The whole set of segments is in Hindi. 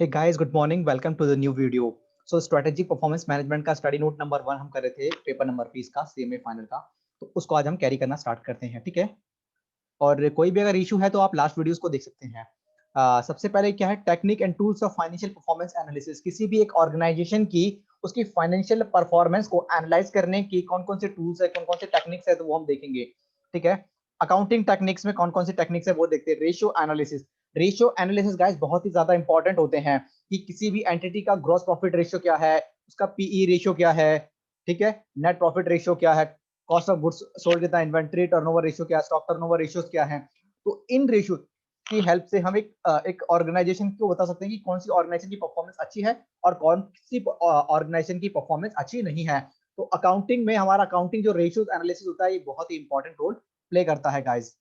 Hey guys, good morning. Welcome to the new video. So strategic performance management का स्टडी नोट नंबर 1 हम कर रहे थे, पेपर नंबर 20 का, सीएमए फाइनल का। तो उसको आज हम कैरी करना स्टार्ट करते हैं, ठीक है। और कोई भी अगर इशू है तो आप लास्ट वीडियोस को देख सकते हैं। सबसे पहले क्या है, technique and tools of financial performance analysis. किसी भी एक ऑर्गेनाइजेशन की उसकी फाइनेंशियल परफॉर्मेंस को एनालाइज करने की कौन कौन से टूल्स है, कौन कौन से टेक्निक्स है, तो वो हम देखेंगे, ठीक है। अकाउंटिंग टेक्निक्स में कौन कौन सी टेक्निक्स है वो देखते हैं। रेशियो एनालिसिस गाइस बहुत ही ज्यादा इंपॉर्टेंट होते हैं कि किसी भी एंटिटी का ग्रॉस प्रॉफिट रेशियो क्या है, उसका पीई रेशियो क्या है, ठीक है, नेट प्रॉफिट रेशियो क्या है, कॉस्ट ऑफ गुड्स सोल्ड कितना, इन्वेंट्री टर्नओवर रेशियो क्या है, स्टॉक टर्नओवर रेशियोज क्या है। तो इन रेशियो की हेल्प से हम एक ऑर्गेनाइजेशन को बता सकते हैं कि कौन सी ऑर्गेनाइजेशन की परफॉर्मेंस अच्छी है और कौन सी ऑर्गेनाइजेशन की परफॉर्मेंस अच्छी नहीं है। तो अकाउंटिंग में हमारा अकाउंटिंग जो रेशियोज एनालिसिस होता है, ये बहुत ही इंपॉर्टेंट रोल प्ले करता है गाइस।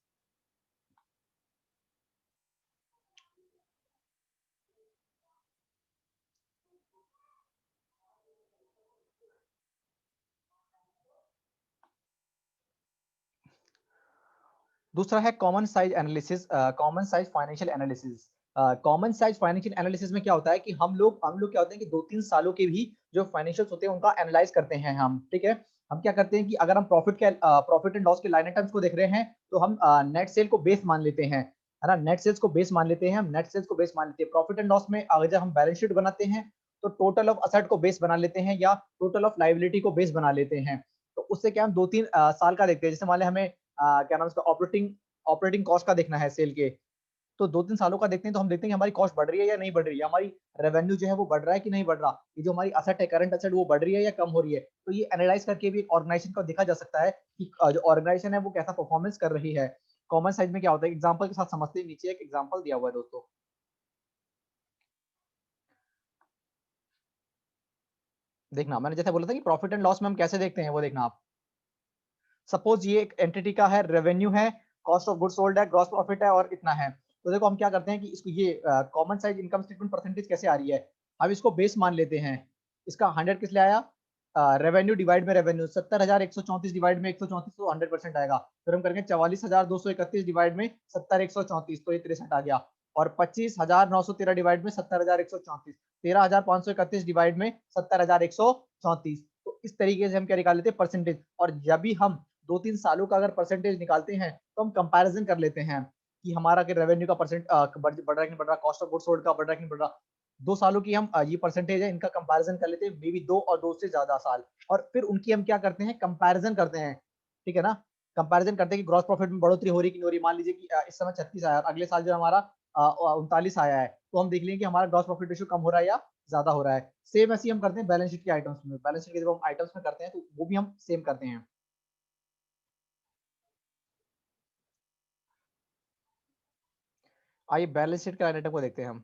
दूसरा है common size analysis, common size financial analysis. Common size financial analysis में क्या होता है कि हम लोग क्या होते हैं कि 2-3 सालों के भी जो फाइनेंशियल्स होते हैं उनका एनालाइज करते हैं हम, ठीक है। हम क्या करते हैं कि अगर हम प्रॉफिट एंड लॉस के लाइन आइटम्स को देख रहे हैं तो हम नेट सेल को बेस मान लेते हैं, है ना। नेट सेल्स को बेस मान लेते हैं, हम नेट सेल्स को बेस मान लेते हैं। प्रॉफिट एंड लॉस में अगर जब हम बैलेंस शीट बनाते हैं तो टोटल ऑफ असेट को बेस बना लेते हैं या टोटल ऑफ लाइबिलिटी को बेस बना लेते हैं। तो उससे क्या हम 2-3 साल का देखते हैं। जैसे मान लें हमें क्या नाम है उसका, ऑपरेटिंग कॉस्ट का देखना है सेल के, तो 2-3 सालों का देखते हैं तो हम देखते हैं कि हमारी कॉस्ट बढ़ रही है या नहीं बढ़ रही है, हमारी रेवेन्यू जो है वो बढ़ रहा है कि नहीं बढ़ रहा, ये जो हमारी असेट है, करंट असेट, वो बढ़ रही है या कम हो रही है। तो ये एनालाइज करके भी एक ऑर्गेनाइजेशन को देखा जा सकता है कि जो ऑर्गेनाइजेशन है वो कैसा परफॉर्मेंस कर रही है। कॉमन साइज में क्या होता है, एग्जांपल के साथ समझते हैं। नीचे एक एग्जांपल दिया हुआ है दोस्तों, देखना। मैंने जैसे बोला था कि प्रॉफिट एंड लॉस में हम कैसे देखते हैं वो देखना आप। सपोज ये एक एंटिटी का है, रेवेन्यू है, कॉस्ट ऑफ गुड्स सोल्ड है, ग्रॉस प्रॉफिट है और इतना है। तो देखो हम क्या करते हैं कि इसको ये common size income statement percentage कैसे आ रही है, हम इसको बेस मान लेते हैं। इसका 100 किस लिए आया, रेवेन्यू डिवाइड में रेवेन्यू, 70,134 डिवाइड में 134, तो 100% आएगा। फिर हम करेंगे 44,231 डिवाइड में 70,134, तो ये 63 आ गया। और 25,913 डिवाइड में 70,134, 13,531 डिवाइड में 70,134। तो इस तरीके से हम क्या निकाल लेते हैं, परसेंटेज। और जब भी हम 2-3 सालों का अगर परसेंटेज निकालते हैं तो हम कंपैरिजन कर लेते हैं कि हमारा कि रेवेन्यू का परसेंट बढ़ रहा है कि नहीं बढ़ रहा, कॉस्ट ऑफ गुड्स सोल्ड का बढ़ रहा है कि नहीं बढ़ रहा। 2 सालों की हम ये परसेंटेज है, इनका कंपैरिजन कर लेते हैं, मे बी 2 और 2 से ज्यादा साल। और फिर उनकी हम क्या करते हैं, कंपैरिजन करते हैं, ठीक है ना। कंपैरिजन करते हैं कि ग्रॉस प्रॉफिट में बढ़ोतरी हो रही कि नहीं हो रही। मान लीजिए कि इस समय 36 आया, अगले साल जो हमारा 39 आया है, तो हम देख लेंगे कि हमारा ग्रॉस प्रॉफिट रेशियो कम हो रहा है या ज्यादा हो रहा है। सेम ऐसे ही हम करते हैं बैलेंस शीट के आइटम्स में। बैलेंस शीट के जब हम आइटम्स में करते हैं तो वो भी हम सेम करते हैं। आइए बैलेंस शीट के आइटम को देखते हैं हम।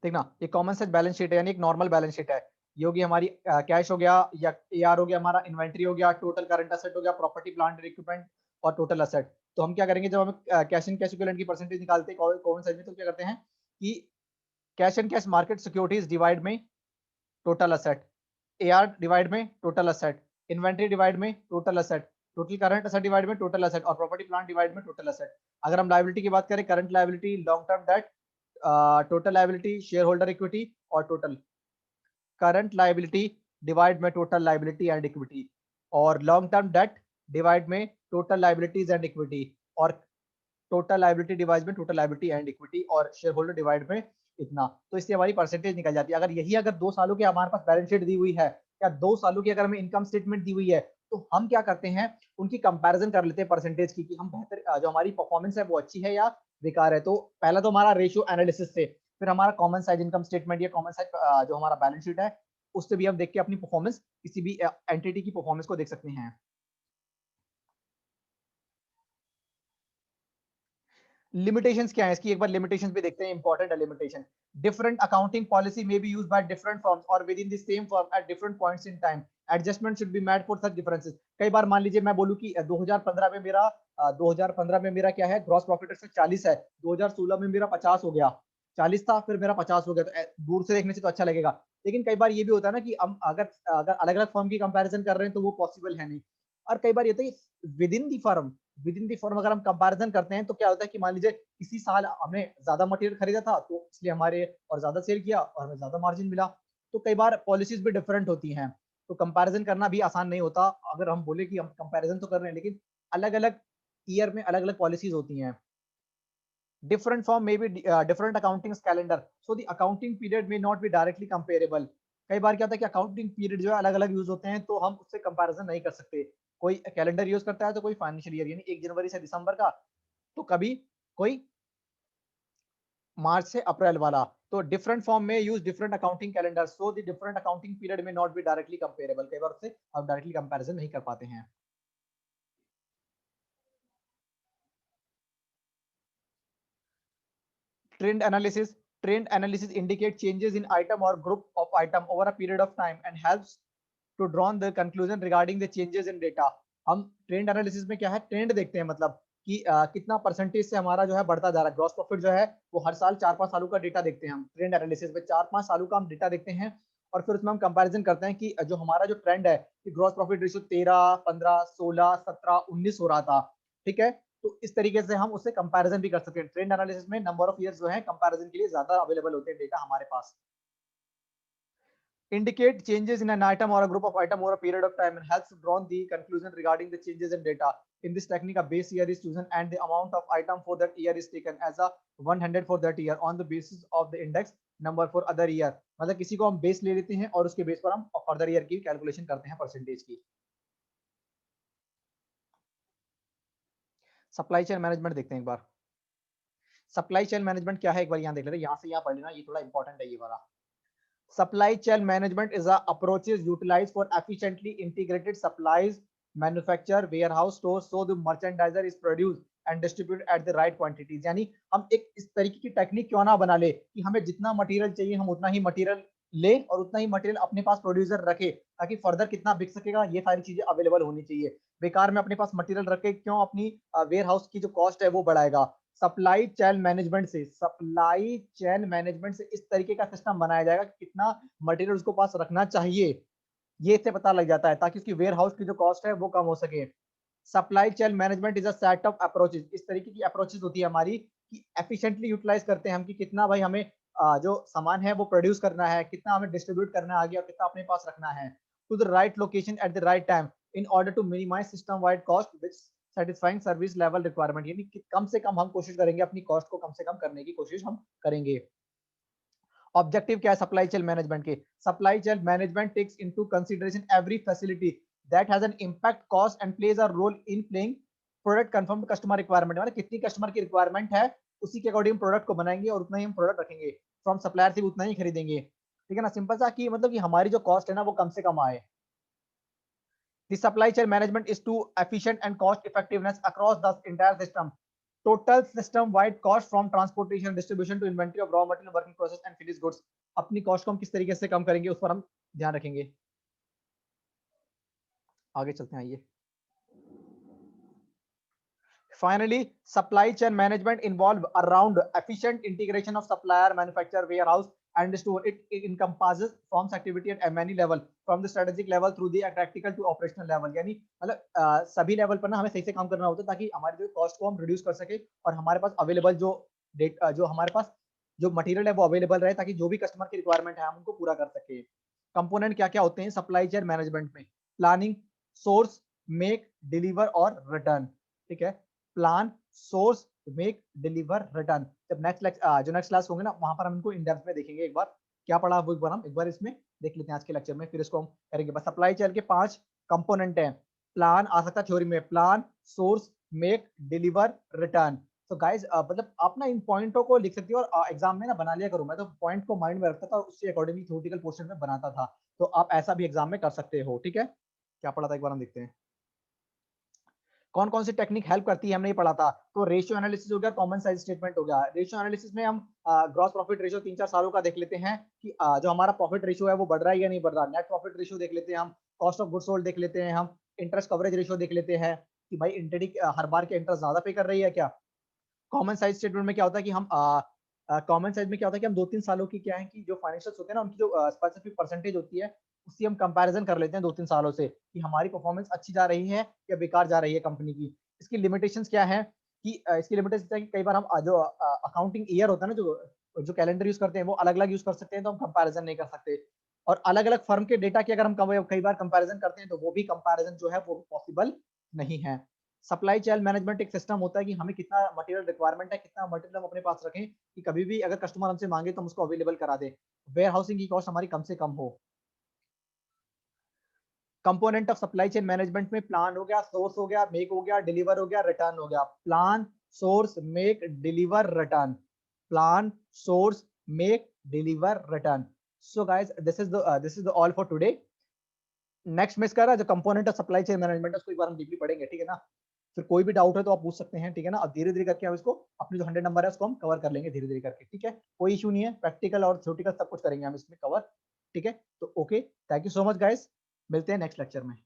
देखना, ये कॉमन सेट बैलेंस शीट है, यानी एक नॉर्मल बैलेंस शीट है। ये होगी हमारी कैश हो गया, या एआर हो गया, हमारा इन्वेंट्री हो गया, टोटल करंट असेट हो गया, प्रॉपर्टी प्लांट एंड इक्विपमेंट और टोटल असेट। तो हम क्या करेंगे, जब हम कैश एंड कैश इक्विवेलेंट की परसेंटेज निकालते हैं कॉमन साइज में, तो क्या करते हैं कि cash and cash market securities divide में टोटल असेट, एआर डिवाइड में टोटल असेट, इन्वेंट्री डिवाइड में total asset, total current asset divide में टोटल असेट और प्रॉपर्टी प्लांट डिवाइड में टोटल असेट। अगर हम लायबिलिटी की बात करें, current liability, long term debt, total liability, share holder equity और टोटल करंट लायबिलिटी डिवाइड में टोटल लायबिलिटी एंड इक्विटी, और लॉन्ग टर्म डेट डिवाइड में टोटल लायबिलिटीज एंड इक्विटी, और टोटल लायबिलिटी डिवाइड में टोटल लायबिलिटी एंड इक्विटी और शेयर होल्डर डिवाइड में इतना। तो इससे हमारी परसेंटेज निकल जाती है। अगर 2 सालों की हमारे पास बैलेंस शीट दी हुई है या 2 सालों की अगर हमें इनकम स्टेटमेंट दी हुई है, तो हम क्या करते हैं, उनकी कंपैरिजन कर लेते हैं परसेंटेज की, कि हम बेहतर जो हमारी परफॉर्मेंस है वो अच्छी है या बेकार है। तो पहला तो हमारा रेशियो एनालिसिस से, फिर हमारा कॉमन साइज इनकम स्टेटमेंट या कॉमन साइज जो हमारा बैलेंस शीट है, उससे भी हम देख के अपनी परफॉर्मेंस, किसी भी एंटिटी की परफॉर्मेंस को देख सकते हैं। लिमिटेशंस क्या है इसकी, एक बार लिमिटेशंस भी देखते हैं। इंपॉर्टेंट है लिमिटेशन। डिफरेंट अकाउंटिंग पॉलिसी में be used by different firms और within the same firm at different points in time. Adjustment should be made for such differences. कई बार मान लीजिए मैं बोलूं कि 2015 में मेरा 2015 में मेरा क्या है, ग्रॉस प्रॉफिट से 40 है, 2016 में मेरा 50 हो गया। 40 था, फिर मेरा 50 हो गया। तो दूर से देखने से तो अच्छा लगेगा, लेकिन कई बार ये भी होता है ना कि हम अगर अगर अलग अलग फर्म की कंपैरिजन कर रहे हैं तो वो पॉसिबल है नहीं। और कई बार ये होता है with in the firm with in the firm अगर हम कंपैरिजन करते हैं तो क्या होता है कि मान लीजिए किसी साल हमने ज्यादा मटेरियल खरीदा था तो इसलिए हमारे और ज्यादा सेल किया और हमें ज्यादा मार्जिन मिला। तो कई बार पॉलिसीज भी डिफरेंट होती हैं, तो कंपैरिजन करना भी आसान नहीं होता। अगर हम बोले कि हम कंपैरिजन तो कर रहे हैं लेकिन अलग अलग ईयर में अलग अलग पॉलिसीज होती हैं। Different firm may be different accounting calendar, so the accounting period may not be directly comparable. कई बार क्या होता है कि अकाउंटिंग पीरियड जो है अलग अलग यूज होते हैं तो हम उससे कंपैरिजन नहीं कर सकते। कोई कैलेंडर यूज करता है तो कोई फाइनेंशियल ईयर यानी 1 जनवरी से दिसंबर का, तो कभी कोई मार्च से अप्रैल वाला। तो डिफरेंट फॉर्म में use different accounting calendar, so the different accounting period में नॉट बी डायरेक्टली कंपेरेबल। कई बार उससे हम डायरेक्टली कंपैरिजन नहीं कर पाते हैं। Trend analysis. Trend analysis indicate changes in item or group of item over a period of time and helps to draw the conclusion regarding the changes in data. हम ट्रेंड एनालिसिस में क्या है, ट्रेंड देखते हैं, मतलब कि कितना परसेंटेज से हमारा जो है बढ़ता जा रहा है ग्रॉस प्रॉफिट जो है। वो हर साल 4-5 सालों का डेटा देखते हैं हम ट्रेंड एनालिसिस में, 4-5 सालों का हम डेटा देखते हैं और फिर उसमें हम कंपैरिजन करते हैं कि जो हमारा जो ट्रेंड है कि ग्रॉस प्रॉफिट रेशियो 13, 15, 16, 17, 19 हो रहा था, ठीक है। तो इस तरीके से हम उससे कंपैरिजन भी कर सकते हैं। ट्रेंड एनालिसिस में नंबर ऑफ ईयर्स जो है कंपैरिजन के लिए ज्यादा अवेलेबल होते हैं डेटा हमारे पास। Indicate changes in an item or a group of item over a period of time and helps draw the conclusion regarding the changes in data. In this technique, a base year is chosen and the amount of item for that year is taken as a 100 for that year on the basis of the index number for other year. मतलब किसी को हम बेस ले लेते हैं और उसके बेस पर हम फर्दर ईयर की कैलकुलेशन करते हैं परसेंटेज की। सप्लाई चेन मैनेजमेंट देखते हैं एक बार। सप्लाई चेन मैनेजमेंट क्या है एक बार यहाँ देख लेते हैं, यहाँ से यहाँ पढ़ लेना, ये थोड़ा इंपॉर्टेंट है ये वाला। Supply chain management is a approaches utilized for efficiently integrated supplies, manufacture, warehouse, stores, so the merchandiser is produced and distributed at the right quantities। यानी हम एक इस तरीके की टेक्निक क्यों ना बना ले कि हमें जितना मटेरियल चाहिए हम उतना ही मटेरियल ले और उतना ही मटेरियल अपने पास प्रोड्यूसर रखे, ताकि फर्दर कितना बिक सकेगा ये सारी चीजें अवेलेबल होनी चाहिए। बेकार में अपने पास मटेरियल रखे क्यों, अपनी वेयर हाउस की जो कॉस्ट है वो बढ़ाएगा। सप्लाई चेन मैनेजमेंट से इस तरीके का सिस्टम बनाया जाएगा कि कितना मटेरियल उसको पास रखना चाहिए ये इससे पता लग जाता है, ताकि उसकी वेयर हाउस की जो कॉस्ट है वो कम हो सके। Supply chain management is a set of approaches. इस तरीके की अप्रोचेस होती है हमारी कि एफिशिएंटली यूटिलाइज करते हैं हम कि कितना भाई हमें जो सामान है वो प्रोड्यूस करना है, कितना हमें डिस्ट्रीब्यूट करना है आगे और कितना अपने पास रखना है to the right location at the right time in order to minimise system wide cost which satisfying service level requirement. यानी कि कम से कम हम कोशिश करेंगे, अपनी कॉस्ट को कम से कम करने की कोशिश हम करेंगे। ऑब्जेक्टिव क्या है सप्लाई चेन मैनेजमेंट के? Supply chain management takes into consideration every facility that has an impact cost and plays a role in playing product conform customer requirement. मतलब कितनी कस्टमर की रिक्वायरमेंट है उसी के अकॉर्डिंग प्रोडक्ट को बनाएंगे और उतना ही हम प्रोडक्ट रखेंगे, फ्रॉम सप्लायर से भी उतना ही खरीदेंगे, ठीक है ना। सिंपल सा कि मतलब कि हमारी जो कॉस्ट है ना वो कम से कम आए। The supply chain management is to efficient and cost effectiveness across the entire system. Total system wide cost from transportation, distribution to inventory of raw material, working process and finished goods. अपनी कॉस्ट को हम किस तरीके से कम करेंगे उस पर हम ध्यान रखेंगे। आगे चलते हैं आइए। Finally, supply chain management involve around efficient integration of supplier, manufacturer, warehouse, and store. It encompasses forms activity at many level, from the strategic level through the tactical to operational level। यानी मतलब सभी लेवल पर ना हमें सही से काम करना होता है ताकि हमारी जो कॉस्ट को हम रिड्यूस कर सके और हमारे पास अवेलेबल जो हमारे पास जो मटेरियल है वो अवेलेबल रहे, ताकि जो भी कस्टमर की रिक्वायरमेंट है हम उनको पूरा कर सके। कंपोनेंट क्या क्या होते हैं सप्लाई चेन मैनेजमेंट में? प्लानिंग, सोर्स, मेक, डिलीवर और रिटर्न, ठीक है। Plan, source, make, deliver, return. जब जो नेक्स्ट क्लास होंगे ना वहां पर हम इनको इन डेप्थ में देखेंगे। एक बार क्या पढ़ा वो एक बार इसमें देख लेते हैं आज के लेक्चर में, फिर इसको हम करेंगे। बस सप्लाई चेन के 5 कंपोनेंट हैं। प्लान आ सकता है थ्योरी में, plan, source, make, deliver, return. तो गाइस मतलब आप ना इन पॉइंटों को लिख सकते हो और एग्जाम में ना बना लिया करूँ। मैं तो पॉइंट को माइंड में रखता था और उसके अकॉर्डिंगली थ्योरेटिकल पोर्शन में बनाता था, तो आप ऐसा भी एग्जाम में कर सकते हो, ठीक है। क्या पढ़ा था एक बार हम देखते हैं। कौन कौन सी टेक्निक हेल्प करती है हमने ये पढ़ा था। तो रेशियो एनालिसिस हो गया, कॉमन साइज स्टेटमेंट हो गया। रेशियो एनालिसिस में हम ग्रॉस प्रॉफिट रेशियो 3-4 सालों का देख लेते हैं कि जो हमारा प्रॉफिट रेशियो है वो बढ़ रहा है या नहीं बढ़ रहा। नेट प्रॉफिट रेशियो देख लेते हैं हम, कॉस्ट ऑफ गुड्स सोल्ड देख लेते हैं हम, इंटरेस्ट कवरेज रेशियो देख लेते हैं कि भाई इंटरेस्ट हर बार के इंटरेस्ट ज्यादा पे कर रही है क्या। कॉमन साइज स्टेटमेंट में क्या होता है कि हम कॉमन साइज में क्या होता है कि हम 2-3 सालों की क्या है कि जो फाइनेंशियल्स होते हैं ना उनकी जो स्पेसिफिक परसेंटेज होती है उसकी हम कंपैरिजन कर लेते हैं 2-3 सालों से कि हमारी परफॉर्मेंस अच्छी जा रही है या बेकार जा रही है कंपनी की। इसकी लिमिटेशंस क्या है कि इसकी लिमिटेशंस है कि कई बार हम जो अकाउंटिंग ईयर होता है ना, जो कैलेंडर यूज करते हैं वो अलग अलग यूज कर सकते हैं, तो हम कंपैरिजन नहीं कर सकते। और अलग अलग फर्म के डेटा की अगर हम कई बार कंपैरिजन करते हैं तो वो भी कंपैरिजन जो है वो पॉसिबल नहीं है। सप्लाई चेन मैनेजमेंट एक सिस्टम होता है कि हमें कितना मटेरियल रिक्वायरमेंट है, कितना मटेरियल हम अपने पास रखें कि कभी भी अगर कस्टमर हमसे मांगे तो हम उसको अवेलेबल करा दें, वेयर हाउसिंग की कॉस्ट हमारी कम से कम हो। Component of supply chain management में प्लान हो गया, सोर्स हो गया, मेक हो गया, डिलीवर हो गया, रिटर्न हो गया। Plan, source, make, deliver, return. Plan, source, make, deliver, return. So guys, this is the all for today. Next miss कर रहा है जो component of supply chain management, उसको एक बार हम डीपली पढ़ेंगे, ठीक है ना। फिर कोई भी डाउट है तो आप पूछ सकते हैं, ठीक है ना। अब धीरे धीरे करके हम इसको अपने जो 100 नंबर है उसको हम कवर कर लेंगे धीरे धीरे करके, ठीक है। कोई इशू नहीं है, प्रैक्टिकल और थ्योरेटिकल सब कुछ करेंगे हम इसमें कवर, ठीक है। तो okay, thank you so much guys, मिलते हैं नेक्स्ट लेक्चर में।